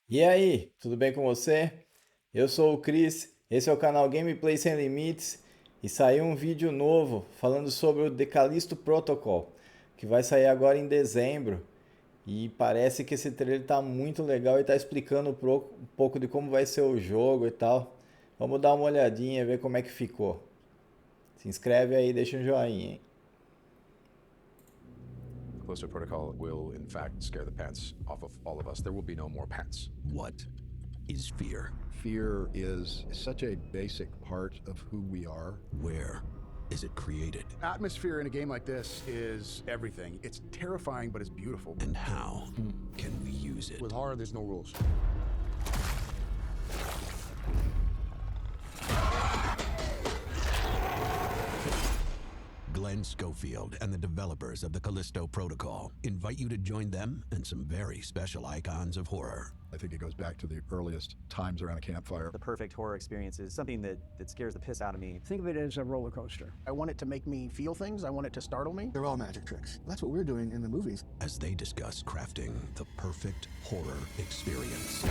E aí, tudo bem com você? Eu sou o Chris, esse é o canal Gameplay Sem Limites e saiu um vídeo novo falando sobre o Callisto Protocol, que vai sair agora em dezembro. E parece que esse trailer tá muito legal e tá explicando um pouco de como vai ser o jogo e tal. Vamos dar uma olhadinha e ver como é que ficou. Se inscreve aí, deixa um joinha, hein? Callisto Protocol will, in fact, scare the pants off of all of us. There will be no more pants. What is fear? Fear is such a basic part of who we are. Where is it created? Atmosphere in a game like this is everything. It's terrifying, but it's beautiful. And how can we use it? With horror, there's no rules. Glenn Schofield and the developers of the Callisto Protocol invite you to join them and some very special icons of horror. I think it goes back to the earliest times around a campfire. The perfect horror experience is something that scares the piss out of me. Think of it as a roller coaster. I want it to make me feel things. I want it to startle me. They're all magic tricks. That's what we're doing in the movies. As they discuss crafting the perfect horror experience.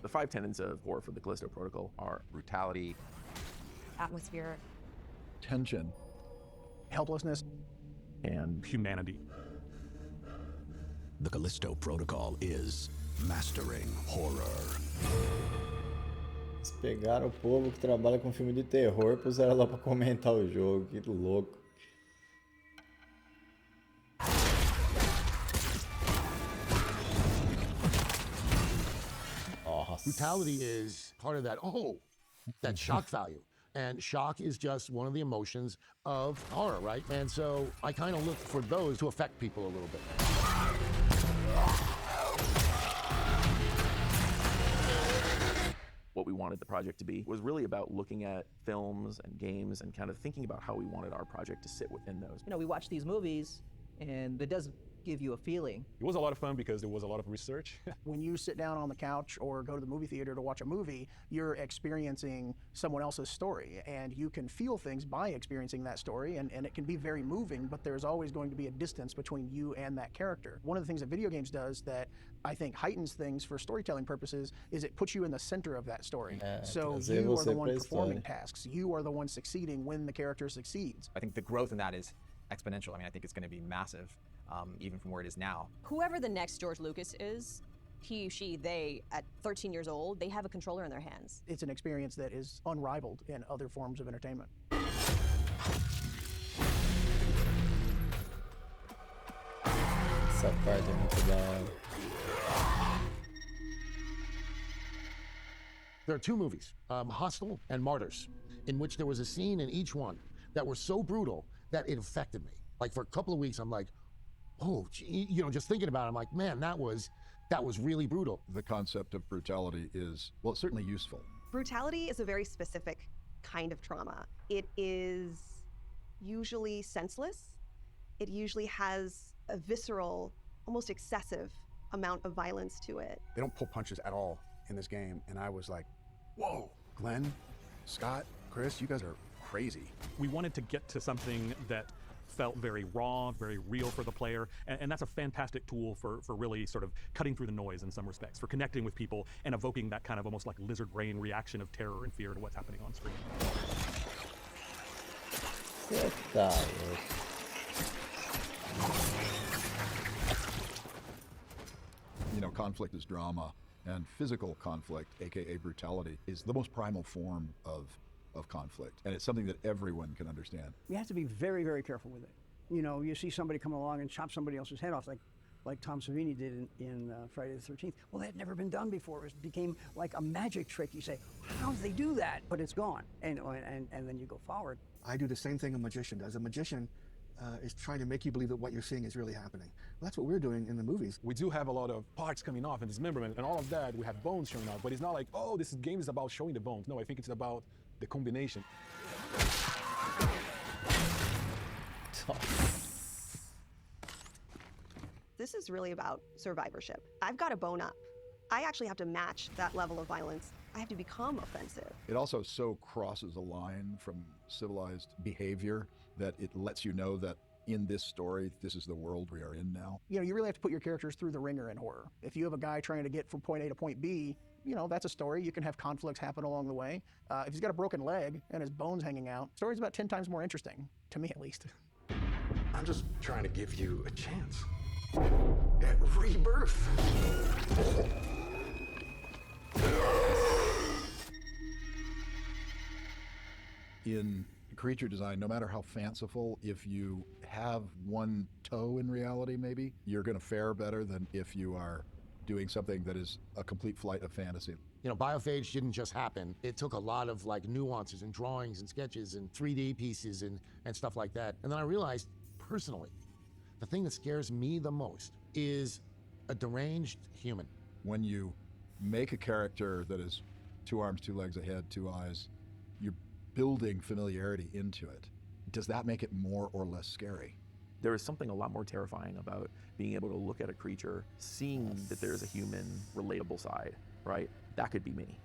The 5 tenets of horror for the Callisto Protocol are brutality, atmosphere, Tension. Helplessness. and humanity. The Callisto Protocol is mastering horror. Eles pegaram o povo que trabalha com filme de terror e puseram lá pra comentar o jogo, que louco. Nossa. Brutality is part of that, that shock value. And shock is just one of the emotions of horror, right? And so I kind of look for those to affect people a little bit. what we wanted the project to be was really about looking at films and games and kind of thinking about how we wanted our project to sit within those. You know, we watch these movies and it does give you a feeling. It was a lot of fun because there was a lot of research. When you sit down on the couch or go to the movie theater to watch a movie, you're experiencing someone else's story, and you can feel things by experiencing that story, and it can be very moving, but there's always going to be a distance between you and that character. One of the things that video games does that I think heightens things for storytelling purposes is it puts you in the center of that story. So you are the one performing tasks. You are the one succeeding when the character succeeds. I think the growth in that is exponential. I mean, I think it's going to be massive. Even from where it is now. Whoever the next George Lucas is, he, she, they, at 13 years old, they have a controller in their hands. It's an experience that is unrivaled in other forms of entertainment. Essa parte é muito da hora. There are two movies, Hostel and Martyrs, in which there was a scene in each one that were so brutal that it affected me. Like for a couple of weeks, I'm like, oh, gee, you know, just thinking about it, I'm like, man, that was really brutal. The concept of brutality is, well, it's certainly useful. Brutality is a very specific kind of trauma. It is usually senseless. It usually has a visceral, almost excessive amount of violence to it. They don't pull punches at all in this game, and I was like, whoa, Glenn, Scott, Chris, you guys are crazy. We wanted to get to something that felt very raw, very real for the player, and that's a fantastic tool for really sort of cutting through the noise in some respects, for connecting with people and evoking that kind of almost like lizard brain reaction of terror and fear to what's happening on screen. You know, conflict is drama, and physical conflict, aka brutality, is the most primal form of conflict, and it's something that everyone can understand. You have to be very, very careful with it. You know, you see somebody come along and chop somebody else's head off, like Tom Savini did in Friday the 13th. Well, that had never been done before. It became like a magic trick. You say, how did they do that? But it's gone, and then you go forward. I do the same thing a magician does. A magician is trying to make you believe that what you're seeing is really happening. Well, that's what we're doing in the movies. We do have a lot of parts coming off and dismemberment and all of that. We have bones showing up, but it's not like, oh, this game is about showing the bones. No, I think it's about the combination. This is really about survivorship. I've got a bone up. I actually have to match that level of violence. I have to become offensive. It also so crosses a line from civilized behavior that it lets you know that in this story, this is the world we are in now. You know, you really have to put your characters through the ringer in horror. If you have a guy trying to get from point A to point B, you know, that's a story. You can have conflicts happen along the way. If he's got a broken leg and his bones hanging out, the story's about 10 times more interesting, to me at least. I'm just trying to give you a chance at rebirth. In creature design, no matter how fanciful, if you have one toe in reality, maybe, you're going to fare better than if you are doing something that is a complete flight of fantasy. You know, Biophage didn't just happen. It took a lot of like nuances and drawings and sketches and 3D pieces and stuff like that. And then I realized, personally, the thing that scares me the most is a deranged human. When you make a character that is 2 arms, 2 legs, a head, 2 eyes, you're building familiarity into it. Does that make it more or less scary? There is something a lot more terrifying about being able to look at a creature, seeing that there's a human, relatable side, right? That could be me.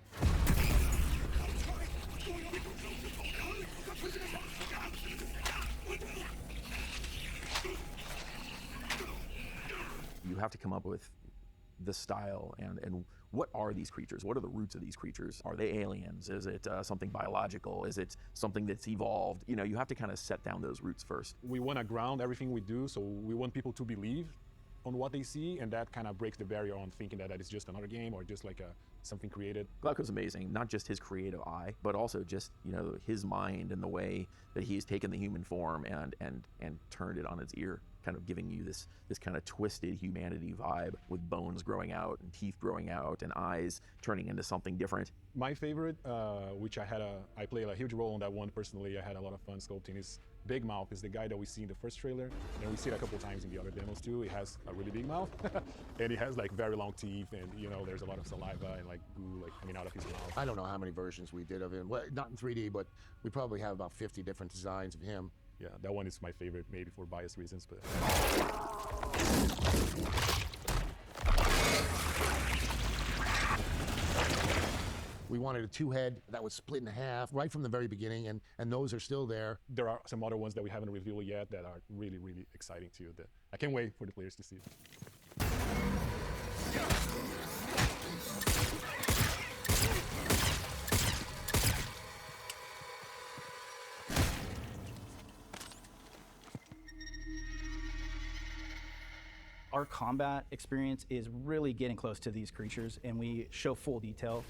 You have to come up with the style and what are these creatures? What are the roots of these creatures? Are they aliens? Is it something biological? Is it something that's evolved? You know, you have to kind of set down those roots first. We want to ground everything we do, so we want people to believe on what they see, and that kind of breaks the barrier on thinking that it's just another game or just like something created. Glauco's amazing, not just his creative eye, but also just, you know, his mind and the way that he's taken the human form and turned it on its ear, kind of giving you this kind of twisted humanity vibe with bones growing out and teeth growing out and eyes turning into something different. My favorite, which I played a huge role in that one personally, I had a lot of fun sculpting, is Big Mouth, is the guy that we see in the first trailer, and we see it a couple times in the other demos too. He has a really big mouth, and he has like very long teeth, and you know, there's a lot of saliva and like goo like coming out of his mouth. I don't know how many versions we did of him. Well, not in 3D, but we probably have about 50 different designs of him. Yeah, that one is my favorite, maybe for biased reasons, but. We wanted a 2-head that was split in half right from the very beginning, and those are still there. There are some other ones that we haven't revealed yet that are really, really exciting too. That I can't wait for the players to see. Our combat experience is really getting close to these creatures, and we show full detail.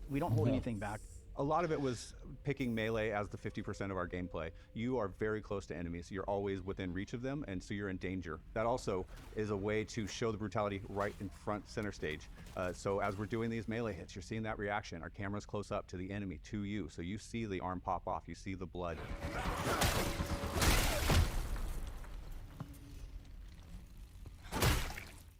We don't hold anything back. A lot of it was picking melee as the 50% of our gameplay. You are very close to enemies. You're always within reach of them, and so you're in danger. That also is a way to show the brutality right in front center stage. So as we're doing these melee hits, you're seeing that reaction. Our camera's close up to the enemy, to you. So you see the arm pop off, you see the blood.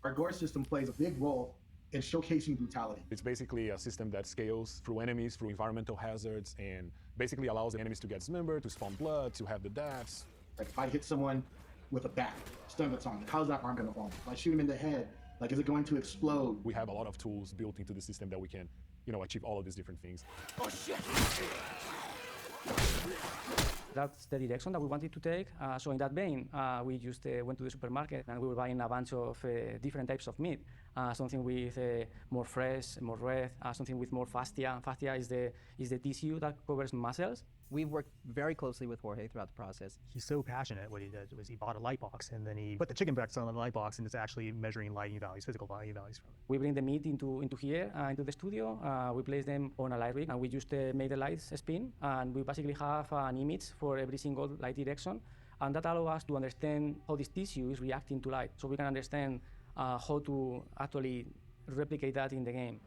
Our gore system plays a big role in showcasing brutality. It's basically a system that scales through enemies, through environmental hazards, and basically allows the enemies to get dismembered, to spawn blood, to have the dabs. Like if I hit someone with a bat, stun that's on, how's that arm gonna fall? If I shoot him in the head, like is it going to explode? We have a lot of tools built into the system that we can, you know, achieve all of these different things. Oh shit! That's the direction that we wanted to take. So in that vein, we just went to the supermarket and we were buying a bunch of different types of meat. Something with more fresh, more red, something with more fascia. Fascia is the tissue that covers muscles. We've worked very closely with Jorge throughout the process. He's so passionate. What he did was he bought a light box and then he put the chicken breast on the light box and it's actually measuring lighting values, physical lighting values from it. We bring the meat into here, into the studio. We place them on a light rig and we just make the lights spin. And we basically have an image for every single light direction. And that allows us to understand how this tissue is reacting to light. So we can understand how to actually replicate that in the game.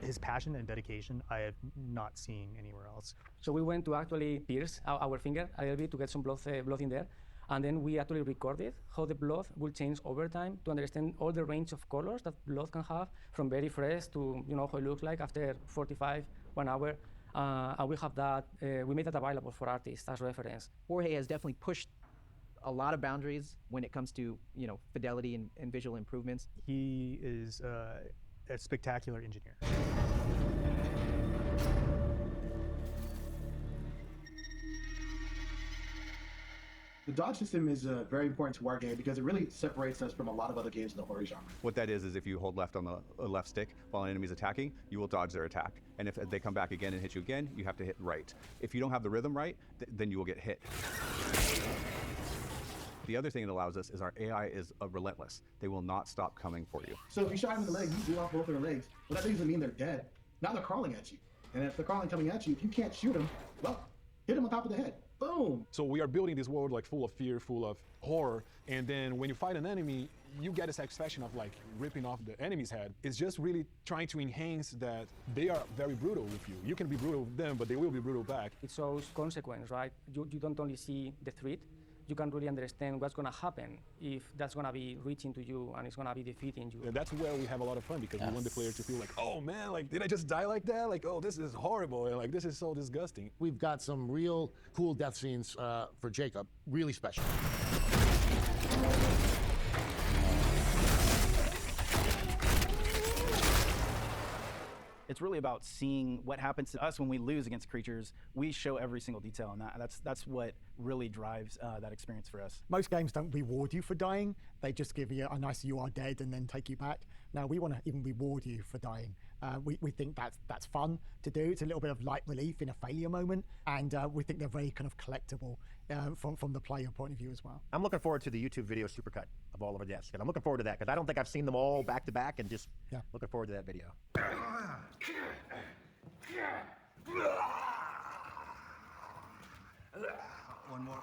His passion and dedication I have not seen anywhere else. So we went to actually pierce our finger a little bit to get some blood in there. And then we actually recorded how the blood will change over time to understand all the range of colors that blood can have, from very fresh to, you know, how it looks like after 45, 1 hour. And we have that, we made that available for artists as reference. Jorge has definitely pushed a lot of boundaries when it comes to, you know, fidelity and visual improvements. He is a spectacular engineer. The dodge system is very important to our game because it really separates us from a lot of other games in the horror genre. What that is if you hold left on the left stick while an enemy is attacking, you will dodge their attack. And if they come back again and hit you again, you have to hit right. If you don't have the rhythm right, then you will get hit. The other thing it allows us is our AI is relentless. They will not stop coming for you. So if you shot them in the leg, you blew off both their legs, well, that doesn't mean they're dead. Now they're crawling at you. And if they're crawling coming at you, if you can't shoot them, well, hit them on top of the head. Boom! So we are building this world like full of fear, full of horror, and then when you fight an enemy, you get a satisfaction of like ripping off the enemy's head. It's just really trying to enhance that they are very brutal with you. You can be brutal with them, but they will be brutal back. It shows consequence, right? You don't only see the threat, you can really understand what's going to happen if that's going to be reaching to you and it's going to be defeating you. And that's where we have a lot of fun because we want the player to feel like, oh man, like did I just die like that? Like, oh, this is horrible, and like this is so disgusting. We've got some real cool death scenes for Jacob, really special. It's really about seeing what happens to us when we lose against creatures. We show every single detail, and that's what really drives that experience for us. Most games don't reward you for dying. They just give you a nice "you are dead" and then take you back. Now we want to even reward you for dying. We think that's fun to do. It's a little bit of light relief in a failure moment, and we think they're very kind of collectible from the player point of view as well. I'm looking forward to the YouTube video supercut of all of our deaths, and I'm looking forward to that because I don't think I've seen them all back to back, and just looking forward to that video. One more.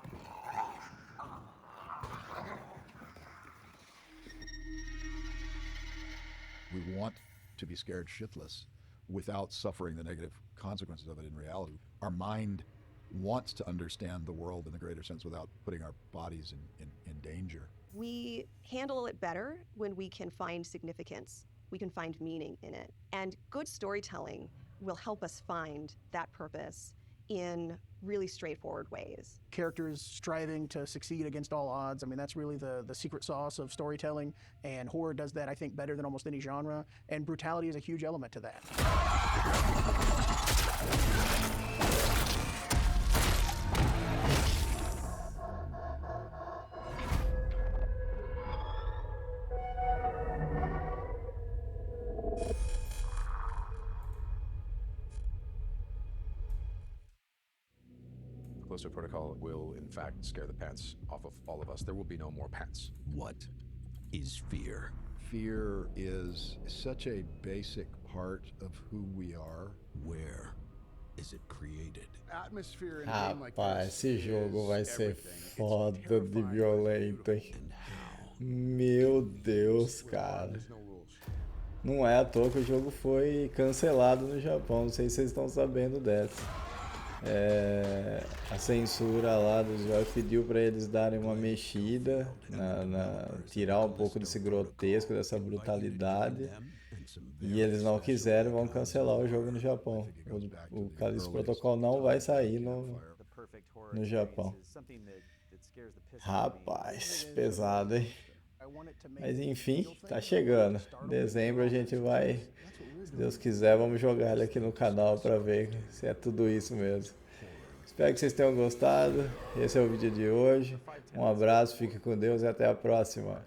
We want to be scared shitless without suffering the negative consequences of it in reality. Our mind wants to understand the world in a greater sense without putting our bodies in danger. We handle it better when we can find significance. We can find meaning in it. And good storytelling will help us find that purpose in really straightforward ways. Characters striving to succeed against all odds. I mean, that's really the secret sauce of storytelling, and horror does that, I think, better than almost any genre, and brutality is a huge element to that. Callisto Protocol will, in fact, scare the pants off of all of us. There will be no more pants. What is fear? Fear is such a basic part of who we are. Where is it created? Atmosphere in a game like Rapaz, this esse jogo vai is ser everything. foda It's de terrifying. violento, hein? Meu Deus, cara. Não é à toa que o jogo foi cancelado no Japão. Não sei se vocês estão sabendo dessa. A censura lá dos jogos pediu para eles darem uma mexida, tirar um pouco desse grotesco, dessa brutalidade, e eles não quiseram, vão cancelar o jogo no Japão. O Callisto Protocol não vai sair no Japão. Rapaz, pesado, hein? Mas enfim, tá chegando. Dezembro a gente vai, se Deus quiser, vamos jogar ele aqui no canal para ver se é tudo isso mesmo. Espero que vocês tenham gostado. Esse é o vídeo de hoje. Um abraço, fique com Deus e até a próxima.